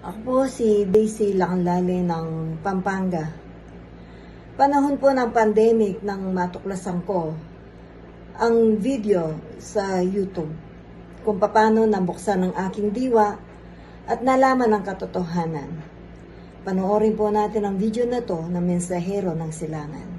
Ako po si Daisy Lacanlale ng Pampanga. Panahon po ng pandemic nang matuklasan ko ang video sa YouTube kung paano nabuksan ang aking diwa at nalaman ang katotohanan. Panoorin po natin ang video na to ng Mensahero ng Silangan.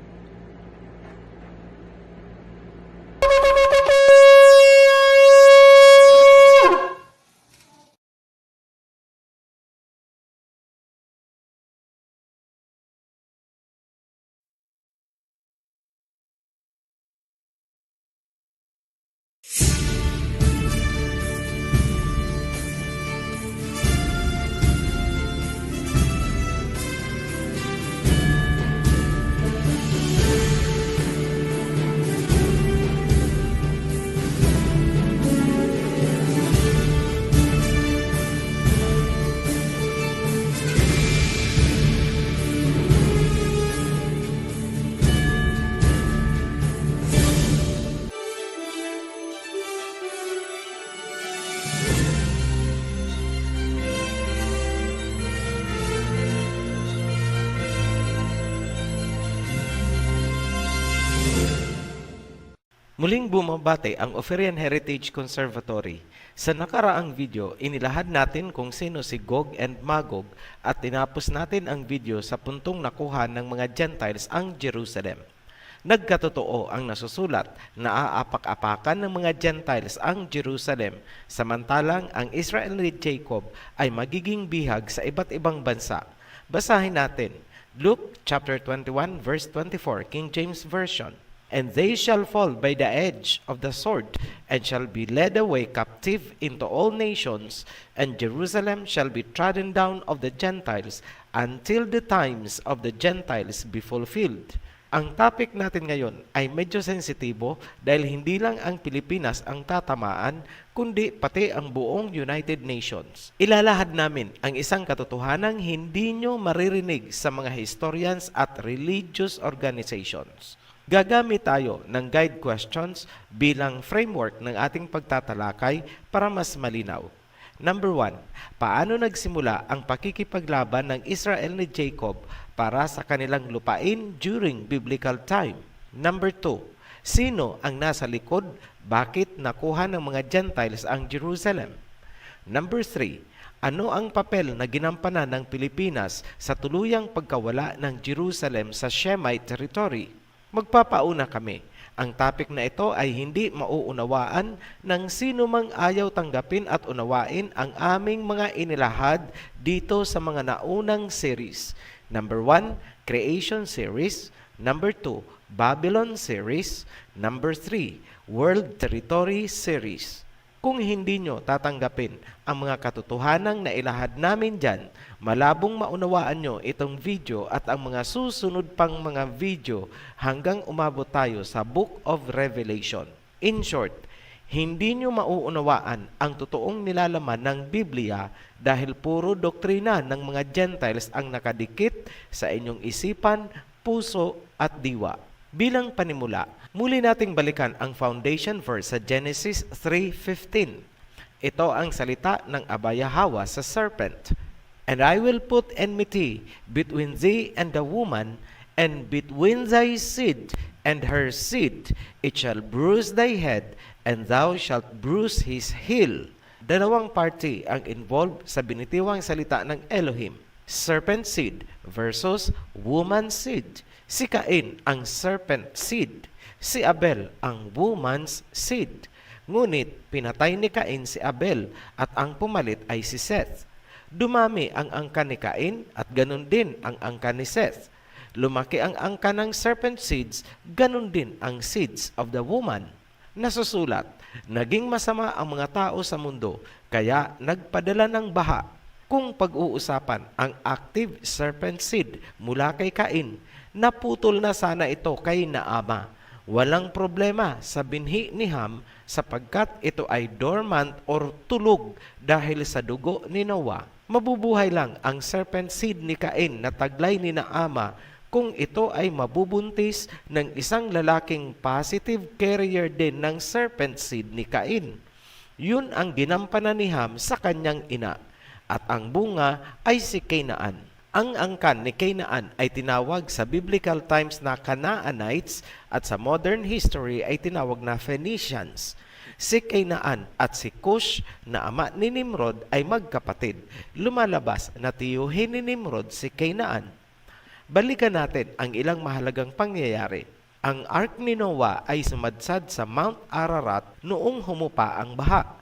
Muling bumabate ang Oferian Heritage Conservatory. Sa nakaraang video, inilahad natin kung sino si Gog and Magog at tinapos natin ang video sa puntong nakuha ng mga Gentiles ang Jerusalem. Nagkatotoo ang nasusulat na aapak-apakan ng mga Gentiles ang Jerusalem, samantalang ang Israel ni Jacob ay magiging bihag sa iba't ibang bansa. Basahin natin, Luke chapter 21 verse 24, King James Version. And they shall fall by the edge of the sword, and shall be led away captive into all nations, and Jerusalem shall be trodden down of the Gentiles, until the times of the Gentiles be fulfilled. Ang topic natin ngayon ay medyo sensitibo dahil hindi lang ang Pilipinas ang tatamaan, kundi pati ang buong United Nations. Ilalahad namin ang isang katotohanang hindi nyo maririnig sa mga historians at religious organizations. Gagamit tayo ng guide questions bilang framework ng ating pagtatalakay para mas malinaw. Number 1, paano nagsimula ang pakikipaglaban ng Israel ni Jacob para sa kanilang lupain during biblical time? Number 2, sino ang nasa likod? Bakit nakuha ng mga Gentiles ang Jerusalem? Number 3, ano ang papel na ginampanan ng Pilipinas sa tuluyang pagkawala ng Jerusalem sa Shemite territory? Magpapauna kami. Ang topic na ito ay hindi mauunawaan ng sino mang ayaw tanggapin at unawain ang aming mga inilahad dito sa mga naunang series. Number 1, Creation Series. Number 2, Babylon Series. Number 3, World Territory Series. Kung hindi nyo tatanggapin ang mga katotohanang nailahad namin dyan, malabong maunawaan nyo itong video at ang mga susunod pang mga video hanggang umabot tayo sa Book of Revelation. In short, hindi nyo mauunawaan ang totoong nilalaman ng Biblia dahil puro doktrina ng mga Gentiles ang nakadikit sa inyong isipan, puso at diwa. Bilang panimula, muli nating balikan ang foundation verse sa Genesis 3:15. Ito ang salita ng Abaya Hawa sa serpent. And I will put enmity between thee and the woman, and between thy seed and her seed. It shall bruise thy head, and thou shalt bruise his heel. Dalawang party ang involved sa binitiwang salita ng Elohim. Serpent seed versus woman seed. Si Cain ang serpent seed, si Abel ang woman's seed. Ngunit pinatay ni Cain si Abel at ang pumalit ay si Seth. Dumami ang angkan ni Cain at ganun din ang angkan ni Seth. Lumaki ang angkan ng serpent seeds, ganun din ang seeds of the woman. Nasusulat, naging masama ang mga tao sa mundo, kaya nagpadala ng baha. Kung pag-uusapan ang active serpent seed mula kay Cain, naputol na sana ito kay Naama. Walang problema sa binhi ni Ham sapagkat ito ay dormant or tulog dahil sa dugo ni Noah. Mabubuhay lang ang serpent seed ni Cain na taglay ni Naama kung ito ay mabubuntis ng isang lalaking positive carrier din ng serpent seed ni Cain. Yun ang ginampanan ni Ham sa kanyang ina. at ang bunga ay si Canaan. Ang angkan ni Canaan ay tinawag sa biblical times na Canaanites at sa modern history ay tinawag na Phoenicians. Si Canaan at si Cush na ama ni Nimrod ay magkapatid. Lumalabas na tiyuhin ni Nimrod si Canaan. Balikan natin ang ilang mahalagang pangyayari. Ang Ark ni Noah ay sumadsad sa Mount Ararat noong humupa ang baha.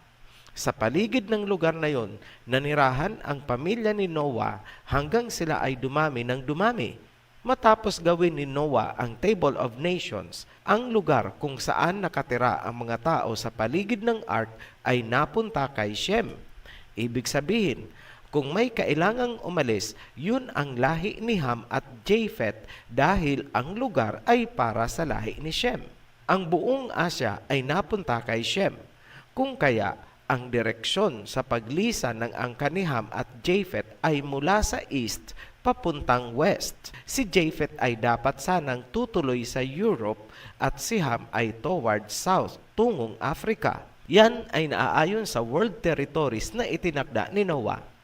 Sa paligid ng lugar na yon, nanirahan ang pamilya ni Noah hanggang sila ay dumami ng dumami. Matapos gawin ni Noah ang Table of Nations, ang lugar kung saan nakatira ang mga tao sa paligid ng Ark ay napunta kay Shem. Ibig sabihin, kung may kailangang umalis, yun ang lahi ni Ham at Japheth dahil ang lugar ay para sa lahi ni Shem. Ang buong Asya ay napunta kay Shem. Kung kaya, ang direksyon sa paglisan ng angkan ni Ham at Japheth ay mula sa east papuntang west. Si Japheth ay dapat sanang tutuloy sa Europe at si Ham ay towards south, tungong Africa. Yan ay naaayon sa world territories na itinakda ni Noah.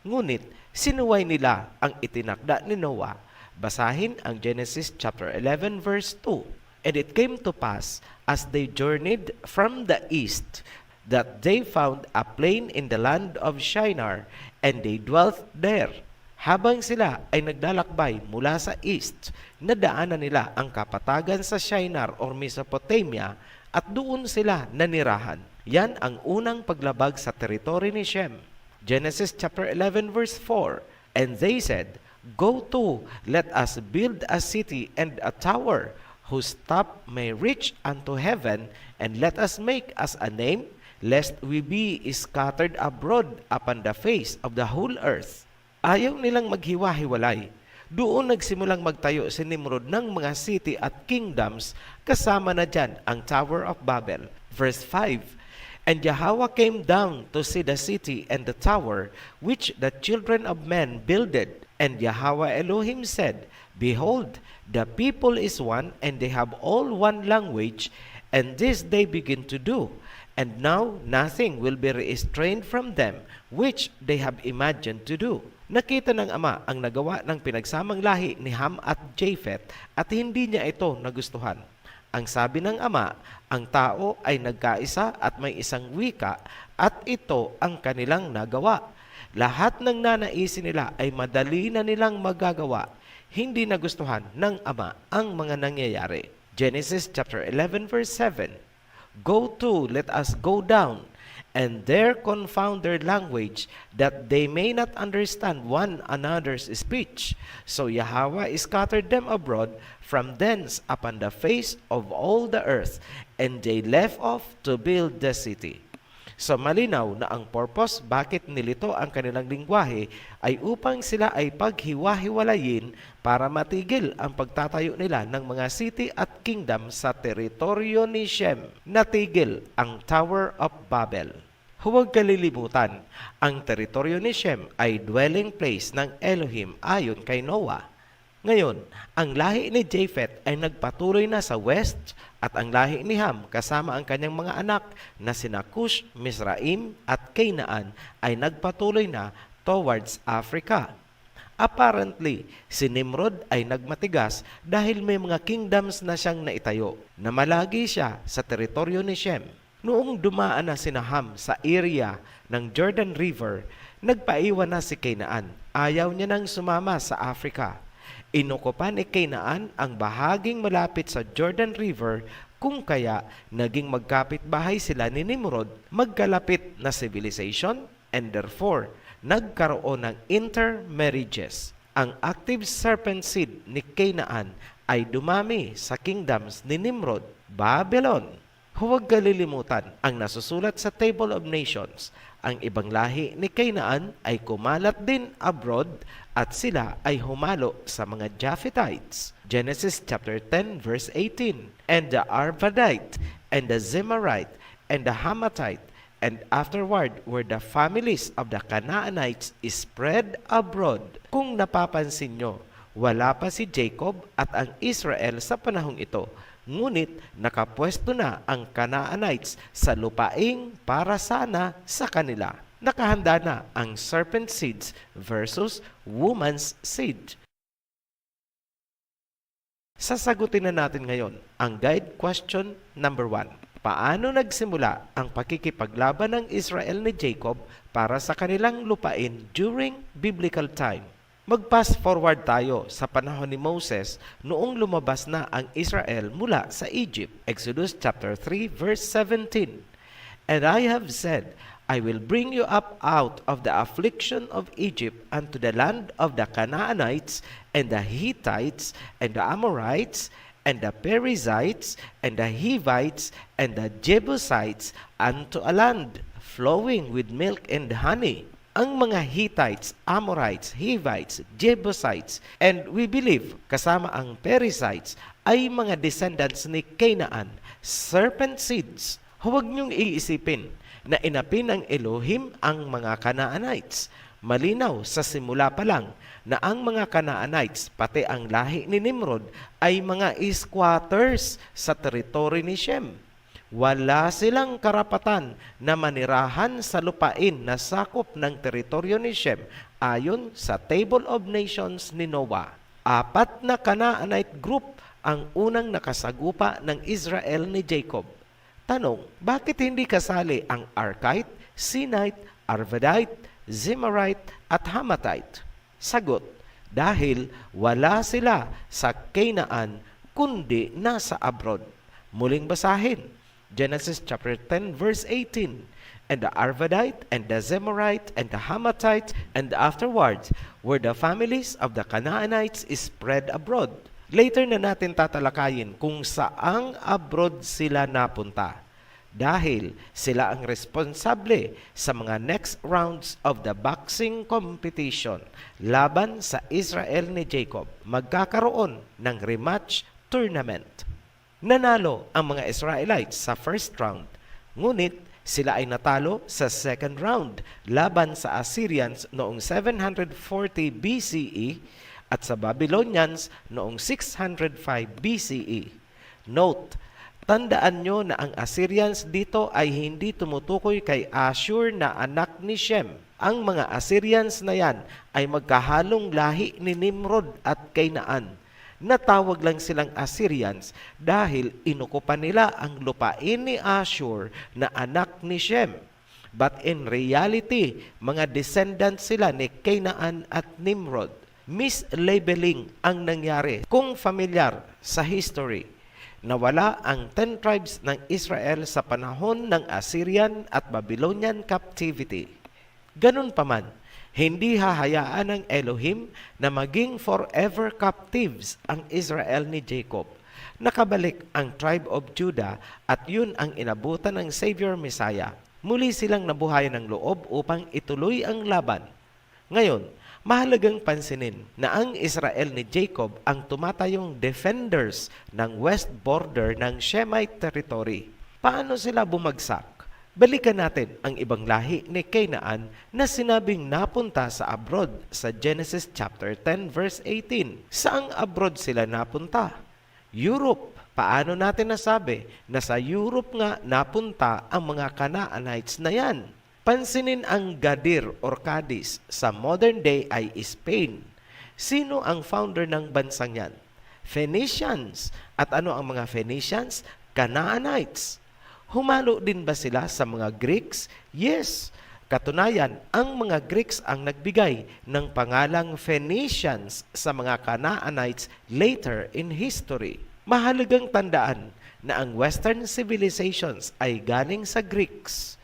Ngunit, sinuway nila ang itinakda ni Noah. Basahin ang Genesis chapter 11 verse 2. And it came to pass, as they journeyed from the east, that they found a plain in the land of Shinar, and they dwelt there. Habang sila ay naglalakbay mula sa east, nadaanan nila ang kapatagan sa Shinar or Mesopotamia at doon sila nanirahan. Yan ang unang paglabag sa teritoryo ni Shem. Genesis chapter 11 verse 4, And they said, Go to, let us build a city and a tower, whose top may reach unto heaven, and let us make us a name, lest we be scattered abroad upon the face of the whole earth. Ayaw nilang maghiwa-hiwalay. Doon nagsimulang magtayo si Nimrod ng mga city at kingdoms, kasama na dyan ang Tower of Babel. Verse 5, And Yahweh came down to see the city and the tower, which the children of men builded. And Yahweh Elohim said, Behold, the people is one, and they have all one language, and this they begin to do. And now nothing will be restrained from them, which they have imagined to do. Nakita ng ama ang nagawa ng pinagsamang lahi ni Ham at Japheth at hindi niya ito nagustuhan. Ang sabi ng ama, ang tao ay nagkaisa at may isang wika at ito ang kanilang nagawa. Lahat ng nanaisin nila ay madali na nilang magagawa. Hindi nagustuhan ng ama ang mga nangyayari. Genesis chapter 11 verse 7. Go to, let us go down, and there confound their language, that they may not understand one another's speech. So Yahweh scattered them abroad from thence upon the face of all the earth, and they left off to build the city. So malinaw na ang purpose bakit nilito ang kanilang lingwahe ay upang sila ay paghiwa-hiwalayin para matigil ang pagtatayo nila ng mga city at kingdom sa teritoryo ni Shem. Natigil ang Tower of Babel. Huwag kalilimutan, ang teritoryo ni Shem ay dwelling place ng Elohim ayon kay Noah. Ngayon, ang lahi ni Japheth ay nagpatuloy na sa west at ang lahi ni Ham kasama ang kanyang mga anak na sina Cush, Mizraim at Canaan ay nagpatuloy na towards Africa. Apparently, si Nimrod ay nagmatigas dahil may mga kingdoms na siyang naitayo na malagi siya sa teritoryo ni Shem. Noong dumaan na sina Ham sa area ng Jordan River, nagpaiwan na si Canaan. Ayaw niya nang sumama sa Africa. Inukupan ni Canaan ang bahaging malapit sa Jordan River, kung kaya naging magkapit-bahay sila ni Nimrod, magkalapit na civilization, and therefore nagkaroon ng intermarriages. Ang active serpent seed ni Canaan ay dumami sa kingdoms ni Nimrod, Babylon. Huwag kalilimutan ang nasusulat sa Table of Nations. Ang ibang lahi ni Canaan ay kumalat din abroad at sila ay humalo sa mga Japhethites. Genesis chapter 10 verse 18. And the Arvadite, and the Zemarite, and the Hamathite, and afterward were the families of the Canaanites spread abroad. Kung napapansin nyo, wala pa si Jacob at ang Israel sa panahong ito. Ngunit nakapwesto na ang Canaanites sa lupaing para sana sa kanila. nakahanda na ang serpent seeds versus woman's seed. Sasagutin na natin ngayon ang guide question number 1. Paano nagsimula ang pakikipaglaban ng Israel ni Jacob para sa kanilang lupain during biblical time? Mag-fast forward tayo sa panahon ni Moses noong lumabas na ang Israel mula sa Egypt. Exodus chapter 3 verse 17. And I have said, I will bring you up out of the affliction of Egypt unto the land of the Canaanites and the Hittites and the Amorites and the Perizzites and the Hivites and the Jebusites unto a land flowing with milk and honey. Ang mga Hittites, Amorites, Hivites, Jebusites, and we believe kasama ang Perizzites ay mga descendants ni Canaan, serpent seeds. Huwag niyong iisipin na inapin ng Elohim ang mga Canaanites. Malinaw sa simula pa lang na ang mga Canaanites, pati ang lahi ni Nimrod, ay mga squatters sa teritoryo ni Shem. Wala silang karapatan na manirahan sa lupain na sakop ng teritoryo ni Shem ayon sa Table of Nations ni Noah. 4 na Canaanite group ang unang nakasagupa ng Israel ni Jacob. Tanong, bakit hindi kasali ang Arkite, Sinite, Arvadite, Zemarite at Hamathite? Sagot, dahil wala sila sa Canaan kundi nasa abroad. Muling basahin, Genesis chapter 10 verse 18. And the Arvadite and the Zemarite and the Hamathite and afterwards were the families of the Canaanites spread abroad. Later na natin tatalakayin kung saang abroad sila napunta dahil sila ang responsable sa mga next rounds of the boxing competition laban sa Israel ni Jacob. Magkakaroon ng rematch tournament. Nanalo ang mga Israelites sa first round, ngunit sila ay natalo sa second round laban sa Assyrians noong 740 BCE at sa Babylonians noong 605 BCE. Note, tandaan nyo na ang Assyrians dito ay hindi tumutukoy kay Ashur na anak ni Shem. Ang mga Assyrians na yan ay magkahalong lahi ni Nimrod at Canaan. Natawag lang silang Assyrians dahil inukupan nila ang lupain ni Ashur na anak ni Shem. But in reality, mga descendants sila ni Canaan at Nimrod. Mislabeling ang nangyari. Kung familiar sa history, nawala ang 10 tribes ng Israel sa panahon ng Assyrian at Babylonian captivity. Ganun pa man, hindi hahayaan ng Elohim na maging forever captives ang Israel ni Jacob. Nakabalik ang tribe of Judah at yun ang inabutan ng Savior Messiah. Muli silang nabuhayan ng loob upang ituloy ang laban. Ngayon, mahalagang pansinin na ang Israel ni Jacob ang tumatayong defenders ng west border ng Shemite territory. Paano sila bumagsak? Balikan natin ang ibang lahi ni Canaan na sinabing napunta sa abroad sa Genesis chapter 10 verse 18. Saang abroad sila napunta? Europe. Paano natin nasabi na sa Europe nga napunta ang mga Canaanites na yan? Pansinin ang Gadir or Cadiz sa modern day ay Spain. Sino ang founder ng bansang yan? Phoenicians. At ano ang mga Phoenicians? Canaanites. Humalo din ba sila sa mga Greeks? Yes. Katunayan, ang mga Greeks ang nagbigay ng pangalang Phoenicians sa mga Canaanites later in history. Mahalagang tandaan na ang Western civilizations ay galing sa Greeks.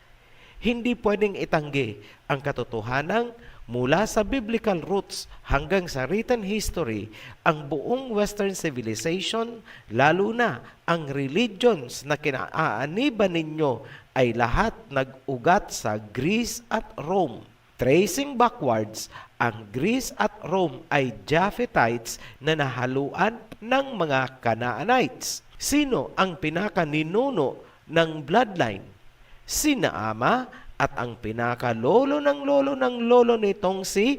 Hindi pwedeng itanggi ang katotohanang mula sa biblical roots hanggang sa written history, ang buong Western civilization, lalo na ang religions na kinaaaniban ninyo ay lahat nag-ugat sa Greece at Rome. Tracing backwards, ang Greece at Rome ay Japhethites na nahaluan ng mga Canaanites. Sino ang pinakaninuno ng bloodline? Sina Ama at ang pinakalolo ng lolo nitong si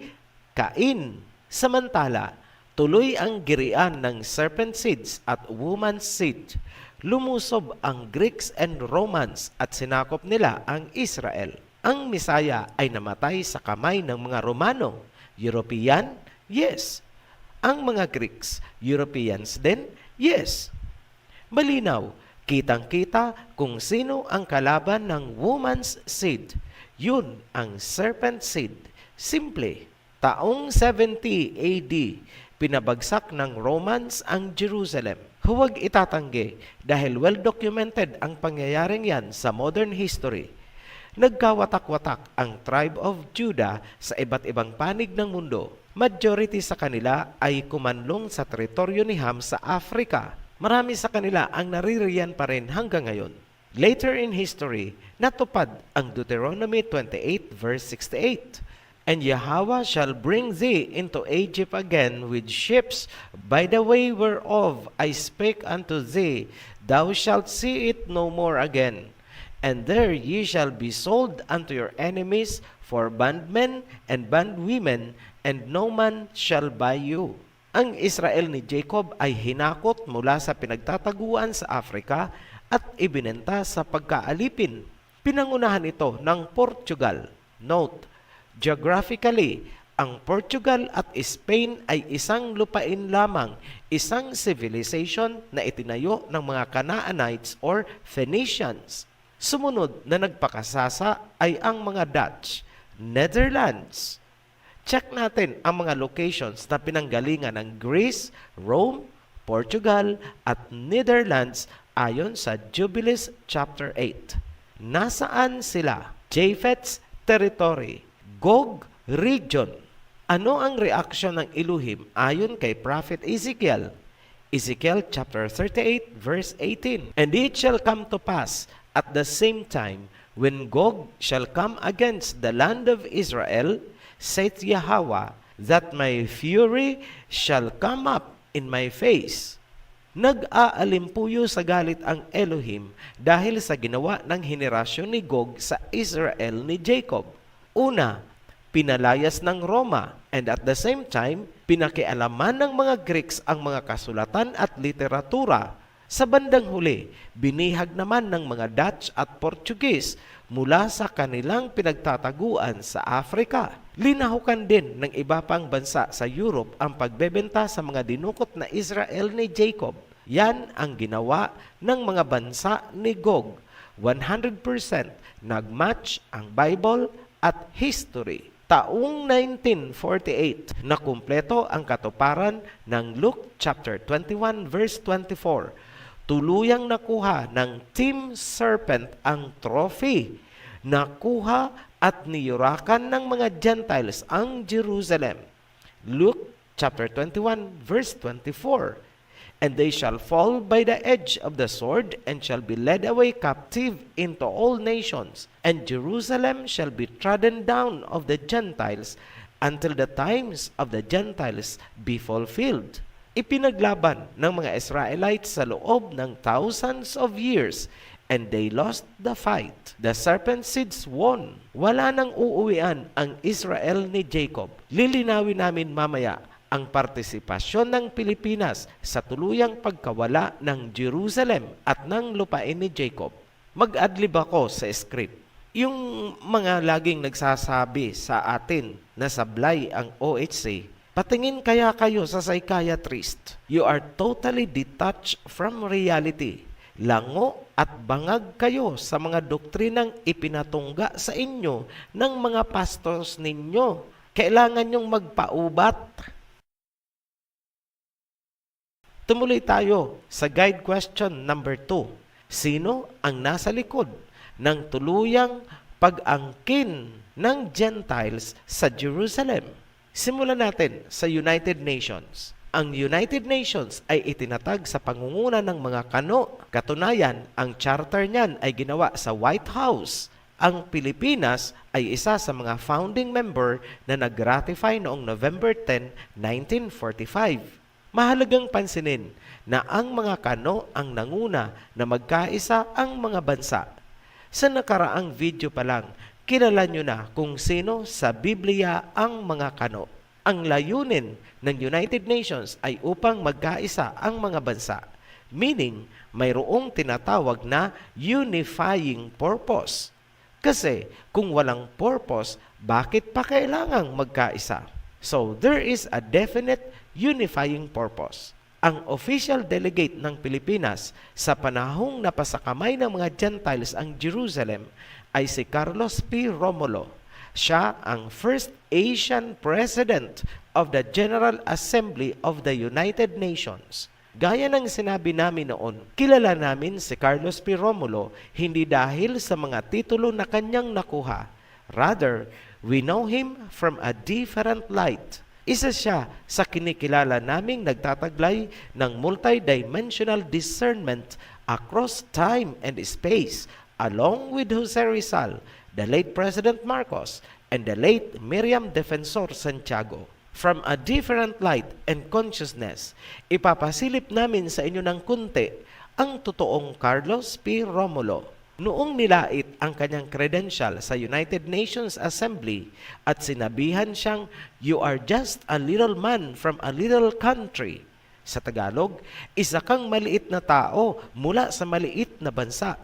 Cain. Samantala, tuloy ang girian ng serpent seeds at woman's seed. Lumusob ang Greeks and Romans at sinakop nila ang Israel. Ang Misaya ay namatay sa kamay ng mga Romano. European? Yes. Ang mga Greeks, Europeans din? Yes. Malinaw, kitang-kita kung sino ang kalaban ng woman's seed. Yun ang serpent seed. Simple. Taong 70 AD, pinabagsak ng Romans ang Jerusalem. Huwag itatanggi dahil well-documented ang pangyayaring yan sa modern history. Nagkawatak-watak ang tribe of Judah sa iba't ibang panig ng mundo. Majority sa kanila ay kumanlong sa teritoryo ni Ham sa Africa. Marami sa kanila ang naririyan pa rin hanggang ngayon. Later in history, natupad ang Deuteronomy 28 verse 68. And Yahweh shall bring thee into Egypt again with ships, by the way whereof I spake unto thee, thou shalt see it no more again. And there ye shall be sold unto your enemies for bondmen and bondwomen, and no man shall buy you. Ang Israel ni Jacob ay hinakot mula sa pinagtataguan sa Africa at ibinenta sa pagkaalipin. Pinangunahan ito ng Portugal. Note, geographically, ang Portugal at Spain ay isang lupain lamang, isang civilization na itinayo ng mga Canaanites or Phoenicians. Sumunod na nagpakasasa ay ang mga Dutch, Netherlands. Check natin ang mga locations na pinanggalingan ng Greece, Rome, Portugal at Netherlands ayon sa Jubilees chapter 8. Nasaan sila? Japheth's territory, Gog region. Ano ang reaksyon ng Elohim ayon kay Prophet Ezekiel? Ezekiel chapter 38 verse 18. And it shall come to pass at the same time when Gog shall come against the land of Israel, saith Yahweh, that my fury shall come up in my face. Nag-aalimpuyo sa galit ang Elohim dahil sa ginawa ng henerasyon ni Gog sa Israel ni Jacob. Una, pinalayas ng Roma, and at the same time, pinakialaman ng mga Greeks ang mga kasulatan at literatura. Sa bandang huli, binihag naman ng mga Dutch at Portuguese mula sa kanilang pinagtataguan sa Africa. Linahukan din ng iba pang bansa sa Europe ang pagbebenta sa mga dinukot na Israel ni Jacob. Yan ang ginawa ng mga bansa ni Gog. 100% nagmatch ang Bible at history. Taong 1948, nakumpleto ang katuparan ng Luke chapter 21 verse 24. Tuluyang nakuha ng Team Serpent ang trophy. Nakuha at niyurakan ng mga Gentiles ang Jerusalem. Luke chapter 21 verse 24. And they shall fall by the edge of the sword, and shall be led away captive into all nations. And Jerusalem shall be trodden down of the Gentiles, until the times of the Gentiles be fulfilled. Ipinaglaban ng mga Israelites sa loob ng thousands of years, and they lost the fight. The serpent seeds won. Wala nang uuwian ang Israel ni Jacob. Lilinawin namin mamaya ang partisipasyon ng Pilipinas sa tuluyang pagkawala ng Jerusalem at ng lupain ni Jacob. Mag-adlib ako sa script. Yung mga laging nagsasabi sa atin na sablay ang OHC, patingin kaya kayo sa psychiatrist. You are totally detached from reality. Lango at bangag kayo sa mga doktrinang ipinatungga sa inyo ng mga pastors ninyo. Kailangan nyong magpaubat. Tumuloy tayo sa guide question number 2. Sino ang nasa likod ng tuluyang pag-angkin ng Gentiles sa Jerusalem? Simulan natin sa United Nations. Ang United Nations ay itinatag sa pangunguna ng mga kano. Katunayan, ang charter niyan ay ginawa sa White House. Ang Pilipinas ay isa sa mga founding member na nag-ratify noong November 10, 1945. Mahalagang pansinin na ang mga kano ang nanguna na magkaisa ang mga bansa. Sa nakaraang video pa lang, kilala nyo na kung sino sa Biblia ang mga kano. Ang layunin ng United Nations ay upang magkaisa ang mga bansa. Meaning, mayroong tinatawag na unifying purpose. Kasi kung walang purpose, bakit pa kailangang magkaisa? So there is a definite unifying purpose. Ang official delegate ng Pilipinas sa panahong napasakamay ng mga Gentiles ang Jerusalem ay si Carlos P. Romulo. Siya ang first Asian President of the General Assembly of the United Nations. Gaya ng sinabi namin noon, kilala namin si Carlos P. Romulo hindi dahil sa mga titulo na kanyang nakuha. Rather, we know him from a different light. Isa siya sa kinikilala naming nagtataglay ng multidimensional discernment across time and space, along with Jose Rizal, the late President Marcos, and the late Miriam Defensor Santiago. From a different light and consciousness, ipapasilip namin sa inyo ng kunti ang totoong Carlos P. Romulo. Noong nilait ang kanyang credential sa United Nations Assembly at sinabihan siyang, "You are just a little man from a little country." Sa Tagalog, isa kang maliit na tao mula sa maliit na bansa.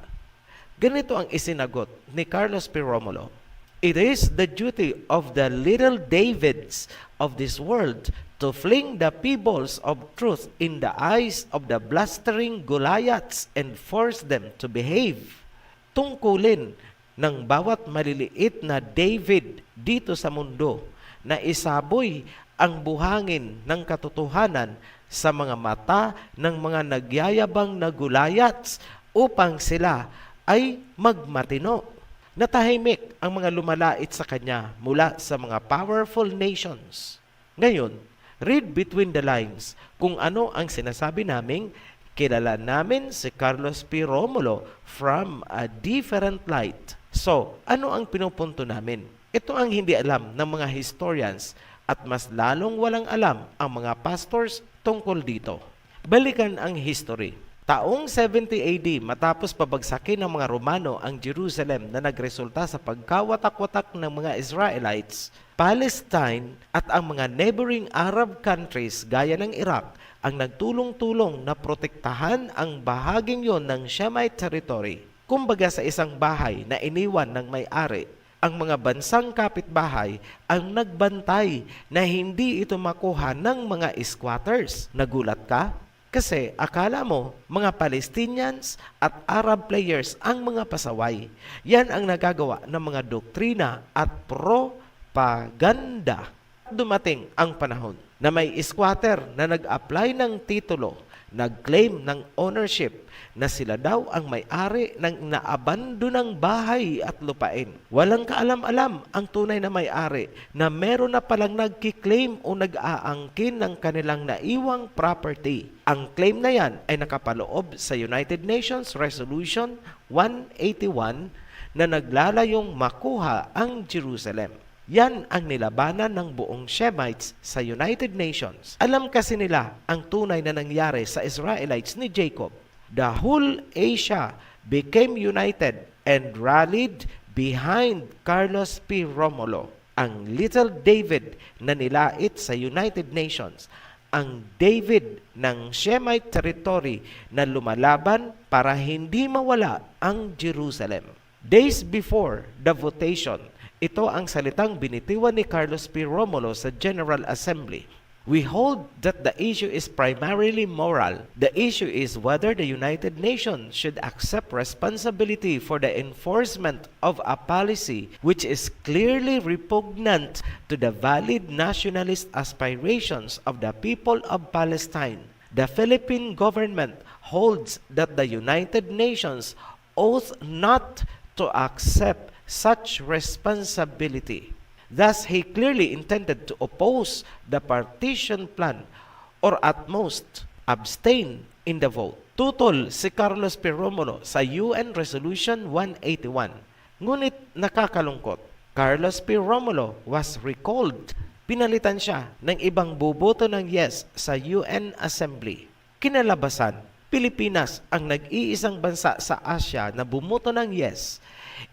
Ganito ang isinagot ni Carlos P. Romulo. It is the duty of the little Davids of this world to fling the pebbles of truth in the eyes of the blustering Goliaths and force them to behave. Tungkulin ng bawat maliliit na David dito sa mundo na isaboy ang buhangin ng katotohanan sa mga mata ng mga nagyayabang na Goliaths upang sila ay magmatino. Natahimik ang mga lumalait sa kanya mula sa mga powerful nations. Ngayon, read between the lines kung ano ang sinasabi naming kilala namin si Carlos P. Romulo from a different light. So, ano ang pinupunto namin? Ito ang hindi alam ng mga historians at mas lalong walang alam ang mga pastors tungkol dito. Balikan ang history. Taong 70 AD matapos pabagsakin ng mga Romano ang Jerusalem na nagresulta sa pagkawatak-watak ng mga Israelites, Palestine at ang mga neighboring Arab countries gaya ng Iraq ang nagtulong-tulong na protektahan ang bahaging yon ng Shemite territory. Kumbaga sa isang bahay na iniwan ng may-ari, ang mga bansang kapitbahay ang nagbantay na hindi ito makuha ng mga squatters. Nagulat ka? Kasi akala mo, mga Palestinians at Arab players ang mga pasaway. Yan ang nagagawa ng mga doktrina at propaganda. Dumating ang panahon na may squatter na nag-apply ng titulo, nag-claim ng ownership na sila daw ang may-ari ng naabandonang bahay at lupain. Walang kaalam-alam ang tunay na may-ari na meron na palang nagkiklaim o nag-aangkin ng kanilang naiwang property. Ang claim na yan ay nakapaloob sa United Nations Resolution 181 na naglalayong makuha ang Jerusalem. Yan ang nilabanan ng buong Shemites sa United Nations. Alam kasi nila ang tunay na nangyari sa Israelites ni Jacob. The whole Asia became united and rallied behind Carlos P. Romulo, ang little David na nilait sa United Nations, ang David ng Shemite territory na lumalaban para hindi mawala ang Jerusalem. Days before the votation, ito ang salitang binitiwan ni Carlos P. Romulo sa General Assembly. We hold that the issue is primarily moral. The issue is whether the United Nations should accept responsibility for the enforcement of a policy which is clearly repugnant to the valid nationalist aspirations of the people of Palestine. The Philippine government holds that the United Nations ought not to accept such responsibility. Thus, he clearly intended to oppose the partition plan or at most abstain in the vote. Tutol si Carlos P. Romulo sa UN Resolution 181. Ngunit nakakalungkot, Carlos P. Romulo was recalled. Pinalitan siya ng ibang boboto ng yes sa UN Assembly. Kinalabasan, Pilipinas ang nag-iisang bansa sa Asia na bumoto ng yes.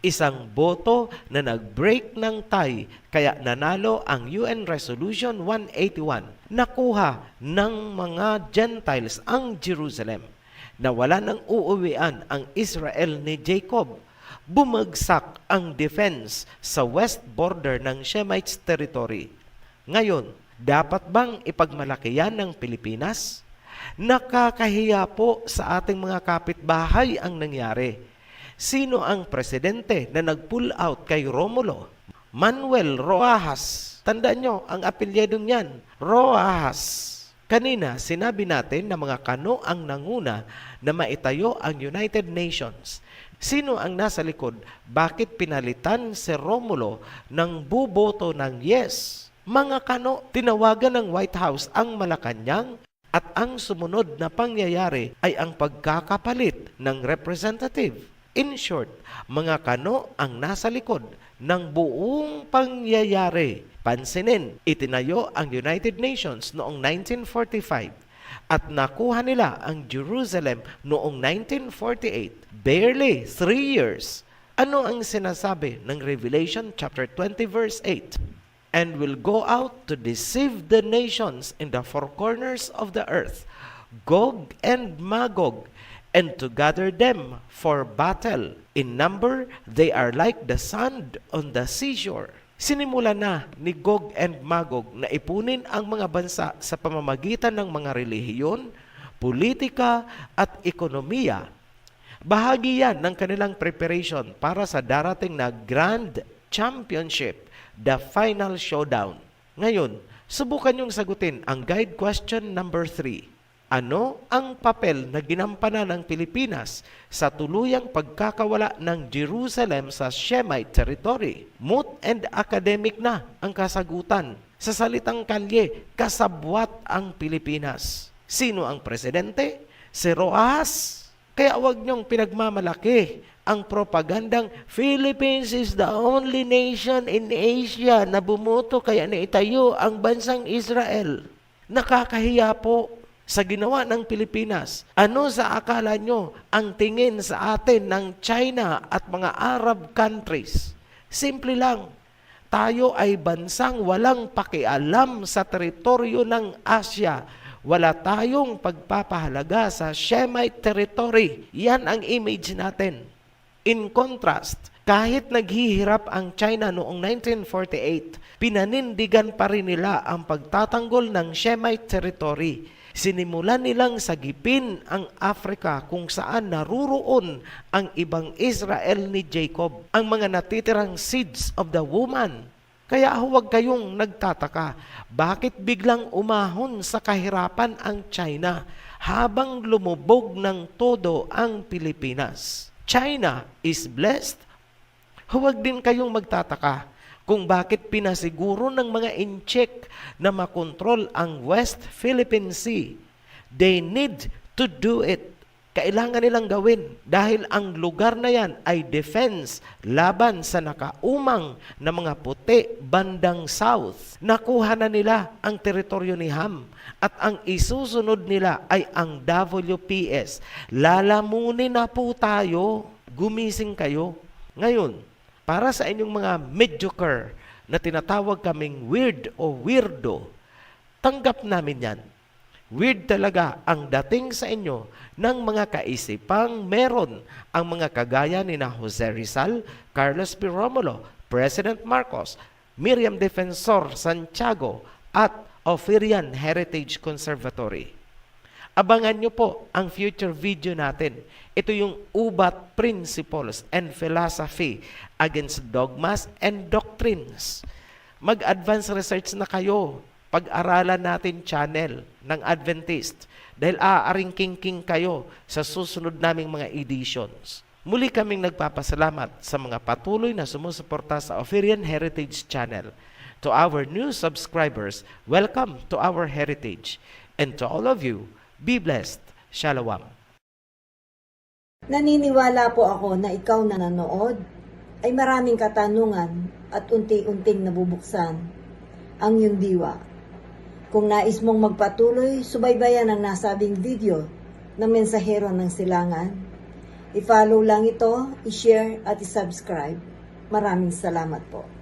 Isang boto na nag-break ng tie kaya nanalo ang UN Resolution 181. Nakuha ng mga Gentiles ang Jerusalem. Nawala ng uuwian ang Israel ni Jacob. bumagsak ang defense sa west border ng Shemites territory. Ngayon, dapat bang ipagmalaki yan ng Pilipinas? Nakakahiya po sa ating mga kapitbahay ang nangyari. Sino ang presidente na nag-pull out kay Romulo? Manuel Rojas. Tandaan nyo, ang apelyedong yan, Rojas. Kanina, sinabi natin na mga kano ang nanguna na maitayo ang United Nations. Sino ang nasa likod? Bakit pinalitan si Romulo ng buboto ng yes? Mga kano, tinawagan ng White House ang Malacanang at ang sumunod na pangyayari ay ang pagkakapalit ng representative. In short, mga kano ang nasa likod ng buong pangyayari. Pansinin, itinayo ang United Nations noong 1945 at nakuha nila ang Jerusalem noong 1948. Barely 3 years. Ano ang sinasabi ng Revelation chapter 20 verse 8? And will go out to deceive the nations in the four corners of the earth, Gog and Magog, and to gather them for battle. In number, they are like the sand on the seashore. Sinimula na ni Gog and Magog na ipunin ang mga bansa sa pamamagitan ng mga relihiyon, politika at ekonomiya. Bahagi yan ng kanilang preparation para sa darating na Grand Championship, the final showdown. Ngayon, subukan niyong sagutin ang guide question number 3. Ano ang papel na ginampanan ng Pilipinas sa tuluyang pagkakawala ng Jerusalem sa Shemite territory? Moot and academic na ang kasagutan. Sa salitang kalye, kasabwat ang Pilipinas. Sino ang presidente? Si Rojas. Kaya huwag niyong pinagmamalaki ang propagandang Philippines is the only nation in Asia na bumoto kaya naitayo ang bansang Israel. Nakakahiya po sa ginawa ng Pilipinas. Ano sa akala nyo ang tingin sa atin ng China at mga Arab countries? Simple lang, tayo ay bansang walang pakialam sa teritoryo ng Asya. Wala tayong pagpapahalaga sa Shemite territory. Yan ang image natin. In contrast, kahit naghihirap ang China noong 1948, pinanindigan pa rin nila ang pagtatanggol ng Shemite territory. Sinimulan nilang sagipin ang Africa kung saan naruroon ang ibang Israel ni Jacob, ang mga natitirang seeds of the woman. Kaya huwag kayong nagtataka, bakit biglang umahon sa kahirapan ang China habang lumubog ng todo ang Pilipinas? China is blessed. Huwag din kayong magtataka kung bakit pinasiguro ng mga incheck na makontrol ang West Philippine Sea. They need to do it. Kailangan nilang gawin dahil ang lugar na yan ay defense laban sa nakaumang na mga puti bandang south. Nakuha na nila ang teritoryo ni Ham at ang isusunod nila ay ang WPS. Lalamunin na po tayo. Gumising kayo. Ngayon, para sa inyong mga mediocre na tinatawag kaming weird o weirdo, tanggap namin yan. Weird talaga ang dating sa inyo ng mga kaisipang meron ang mga kagaya ni na Jose Rizal, Carlos P. Romulo, President Marcos, Miriam Defensor Santiago at Oferian Heritage Conservatory. Abangan nyo po ang future video natin. Ito yung Ubat Principles and Philosophy Against Dogmas and Doctrines. Mag-advance research na kayo. Pag-aralan natin channel ng Adventist dahil aaring king kayo sa susunod naming mga editions. Muli kaming nagpapasalamat sa mga patuloy na sumusuporta sa Oferian Heritage Channel. To our new subscribers, welcome to our heritage. And to all of you, be blessed. Shalom. Naniniwala po ako na ikaw na nanood ay maraming katanungan at unti-unting nabubuksan ang iyong diwa. Kung nais mong magpatuloy, subaybayan ang nasabing video ng Mensahero ng Silangan. I-follow lang ito, i-share at i-subscribe. Maraming salamat po.